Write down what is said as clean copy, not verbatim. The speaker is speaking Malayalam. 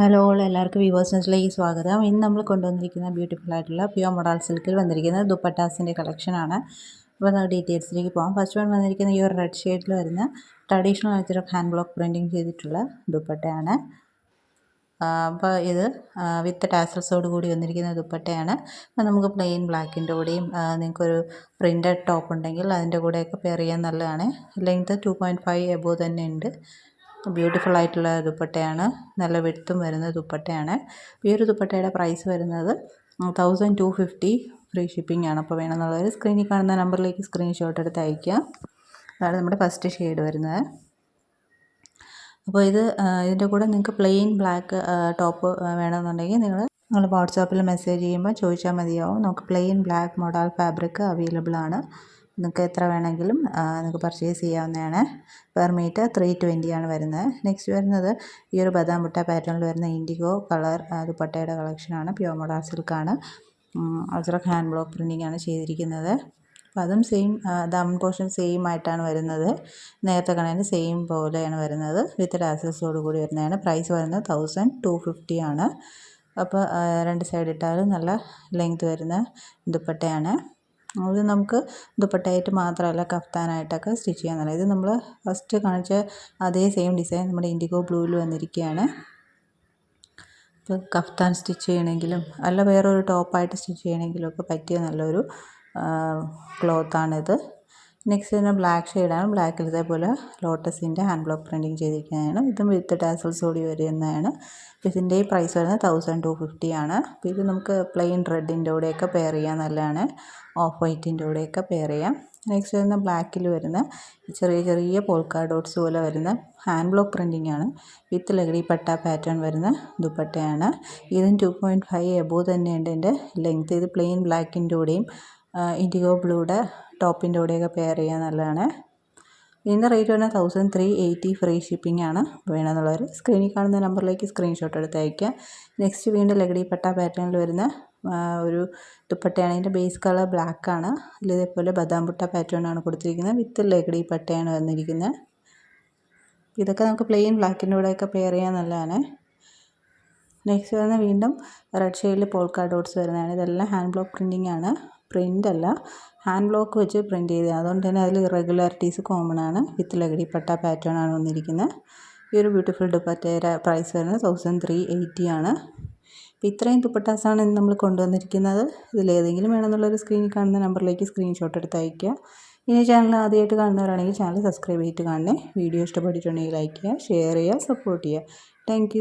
ഹലോ എല്ലാവർക്കും വ്യൂവേഴ്സ് ന്യൂസിലേക്ക് സ്വാഗതം. ഇന്ന് നമ്മൾ കൊണ്ടുവന്നിരിക്കുന്ന ബ്യൂട്ടിഫുൾ ആയിട്ടുള്ള പ്യുവർ മൊഡാൾ സിൽക്കിൽ വന്നിരിക്കുന്ന ദുപ്പട്ടാസിൻ്റെ കളക്ഷനാണ്. അപ്പോൾ നമുക്ക് ഡീറ്റെയിൽസിലേക്ക് പോകാം. ഫസ്റ്റ് വൺ വന്നിരിക്കുന്ന ഈ ഒരു റെഡ് ഷെയ്ഡിൽ വരുന്ന ട്രഡീഷണൽ ആയിട്ടുള്ള ഹാൻഡ് ബ്ലോക്ക് പ്രിൻറ്റിങ് ചെയ്തിട്ടുള്ള ദുപ്പട്ടയാണ്. അപ്പോൾ ഇത് വിത്ത് ടാസൽസോട് കൂടി വന്നിരിക്കുന്ന ദുപ്പട്ടയാണ്. അപ്പോൾ നമുക്ക് പ്ലെയിൻ ബ്ലാക്കിൻ്റെ കൂടെയും നിങ്ങൾക്കൊരു പ്രിൻറ്റഡ് ടോപ്പ് ഉണ്ടെങ്കിൽ അതിൻ്റെ കൂടെയൊക്കെ പെയർ ചെയ്യാൻ നല്ലതാണ്. ലെങ്ത്ത് 2.5 എബോവ് തന്നെ ഉണ്ട്. ബ്യൂട്ടിഫുൾ ആയിട്ടുള്ള ദുപ്പട്ടയാണ്. നല്ല വെടുത്തും വരുന്ന ദുപ്പട്ടയാണ്. ഈ ഒരു ദുപ്പട്ടയുടെ പ്രൈസ് വരുന്നത് 1250 ഫ്രീ ഷിപ്പിംഗ് ആണ്. അപ്പോൾ വേണമെന്നുള്ളവർ സ്ക്രീനിൽ കാണുന്ന നമ്പറിലേക്ക് സ്ക്രീൻഷോട്ട് എടുത്ത് അയയ്ക്കുക. അതാണ് നമ്മുടെ ഫസ്റ്റ് ഷെയ്ഡ് വരുന്നത്. അപ്പോൾ ഇതിൻ്റെ കൂടെ നിങ്ങൾക്ക് പ്ലെയിൻ ബ്ലാക്ക് ടോപ്പ് വേണമെന്നുണ്ടെങ്കിൽ നിങ്ങൾ വാട്സാപ്പിൽ മെസ്സേജ് ചെയ്യുമ്പോൾ ചോദിച്ചാൽ മതിയാവും. നമുക്ക് plain black model fabric available ആണ്. നിങ്ങൾക്ക് എത്ര വേണമെങ്കിലും നിങ്ങൾക്ക് പർച്ചേസ് ചെയ്യാവുന്നതാണ്. പെർ മീറ്റർ 320 ആണ് വരുന്നത്. നെക്സ്റ്റ് വരുന്നത് ഈ ഒരു ബദാം ബുട്ട പാറ്റേണിൽ വരുന്ന ഇൻഡിഗോ കളർ ദുപ്പട്ടയുടെ കളക്ഷനാണ്. പ്യുവർ മൊഡാൾ സിൽക്കാണ്. അജ്രക് ഹാൻഡ് ബ്ലോക്ക് പ്രിൻറ്റിംഗ് ആണ് ചെയ്തിരിക്കുന്നത്. അപ്പോൾ അതും സെയിം ദം പോർഷൻ സെയിം ആയിട്ടാണ് വരുന്നത്. നേരത്തെ കണക്കിന് സെയിം പോലെയാണ് വരുന്നത്. വിത്ത് ടാസൽസോട് കൂടി വരുന്നതാണ്. പ്രൈസ് വരുന്നത് 1250 ആണ്. അപ്പോൾ രണ്ട് സൈഡ് ഇട്ടാലും നല്ല ലെങ്ത് വരുന്ന ദുപ്പട്ടയാണ്. അത് നമുക്ക് ദുപ്പട്ടയായിട്ട് മാത്രമല്ല കഫ്താനായിട്ടൊക്കെ സ്റ്റിച്ച് ചെയ്യാൻ നല്ല. ഇത് നമ്മൾ ഫസ്റ്റ് കാണിച്ച അതേ സെയിം ഡിസൈൻ നമ്മുടെ ഇൻഡിഗോ ബ്ലൂവിൽ വന്നിരിക്കുകയാണ്. ഇപ്പോൾ കഫ്താൻ സ്റ്റിച്ച് ചെയ്യണമെങ്കിലും അല്ല വേറൊരു ടോപ്പായിട്ട് സ്റ്റിച്ച് ചെയ്യണമെങ്കിലും ഒക്കെ പറ്റിയ നല്ലൊരു ക്ലോത്താണിത്. നെക്സ്റ്റ് തന്നെ ബ്ലാക്ക് ഷെയ്ഡാണ്. ബ്ലാക്കിൽ ഇതേപോലെ ലോട്ടസിൻ്റെ ഹാൻഡ് ബ്ലോക്ക് പ്രിൻറ്റിങ് ചെയ്തിരിക്കുന്നതാണ്. ഇതും വിത്ത് ടാസൽസ് കൂടി വരുന്നതാണ്. ഇതിൻ്റെ ഈ പ്രൈസ് വരുന്നത് 1250 ആണ്. അപ്പോൾ ഇത് നമുക്ക് പ്ലെയിൻ റെഡിൻ്റെ കൂടെയൊക്കെ പെയർ ചെയ്യാൻ നല്ലതാണ്. ഓഫ് വൈറ്റിൻ്റെ കൂടെയൊക്കെ പെയർ ചെയ്യാം. നെക്സ്റ്റ് വരുന്ന ബ്ലാക്കിൽ വരുന്ന ചെറിയ ചെറിയ പോൾക്ക ഡോട്ട്സ് പോലെ വരുന്ന ഹാൻഡ് ബ്ലോക്ക് പ്രിൻറ്റിംഗ് ആണ്. വിത്ത് ലഗടി പട്ട പാറ്റേൺ വരുന്ന ദുപ്പട്ടയാണ്. ഇതും 2.5 എബോവ് തന്നെയുണ്ട് എൻ്റെ ലെങ്ത്ത്. ഇത് പ്ലെയിൻ ബ്ലാക്കിൻ്റെ കൂടെയും ഇൻഡിഗോ ബ്ലൂയുടെ ടോപ്പിൻ്റെ കൂടെയൊക്കെ പെയർ ചെയ്യാൻ നല്ലതാണ്. ഇതിൻ്റെ റേറ്റ് വരുന്നത് 1380 ഫ്രീ ഷിപ്പിംഗ് ആണ്. വേണമെന്നുള്ളവർ സ്ക്രീനിൽ കാണുന്ന നമ്പറിലേക്ക് സ്ക്രീൻഷോട്ട് എടുത്ത് അയയ്ക്കുക. നെക്സ്റ്റ് വീണ്ടും ലഗടി പട്ട പാറ്റേണിൽ വരുന്ന ഒരു ദുപ്പട്ടയാണ്. ഇതിൻ്റെ ബേസ് കളർ ബ്ലാക്കാണ്. ഇതേപോലെ ബദാം ബുട്ട പാറ്റേൺ ആണ് കൊടുത്തിരിക്കുന്നത്. വിത്ത് ലഗടി പട്ടയാണ് വന്നിരിക്കുന്നത്. ഇതൊക്കെ നമുക്ക് പ്ലെയിൻ ബ്ലാക്കിൻ്റെ കൂടെയൊക്കെ പെയർ ചെയ്യാൻ നല്ലതാണ്. നെക്സ്റ്റ് വരുന്ന വീണ്ടും റെഡ് ഷെയ്ഡിൽ പോൾക്ക ഡോട്ട്സ് വരുന്നതാണ്. ഇതെല്ലാം ഹാൻഡ് ബ്ലോക്ക് പ്രിൻറ്റിംഗ് ആണ്. പ്രിൻ്റ് അല്ല, ഹാൻഡ് ബ്ലോക്ക് വെച്ച് പ്രിൻറ്റ് ചെയ്തത്. അതുകൊണ്ട് തന്നെ അതിൽ ഇറഗുലാരിറ്റീസ് കോമൺ ആണ്. വിത്ത് ലഗടി പട്ട പാറ്റേൺ ആണ് വന്നിരിക്കുന്നത്. ഈ ഒരു ബ്യൂട്ടിഫുൾ ദുപ്പട്ടയുടെ പ്രൈസ് വരുന്നത് 1380 ആണ്. അപ്പോൾ ഇത്രയും ദുപ്പട്ടാസാണ് ഇന്ന് നമ്മൾ കൊണ്ടുവന്നിരിക്കുന്നത്. ഇതിലേതെങ്കിലും വേണമെന്നുള്ളൊരു സ്ക്രീനിൽ കാണുന്ന നമ്പറിലേക്ക് സ്ക്രീൻഷോട്ട് എടുത്ത് അയയ്ക്കുക. ഇനി ചാനൽ ആദ്യമായിട്ട് കാണുന്നവരാണെങ്കിൽ ചാനൽ സബ്സ്ക്രൈബ് ചെയ്തിട്ട് കാണണേ. വീഡിയോ ഇഷ്ടപ്പെട്ടിട്ടുണ്ടെങ്കിൽ ലൈക്ക് ചെയ്യുക, ഷെയർ ചെയ്യുക, സപ്പോർട്ട് ചെയ്യുക. താങ്ക്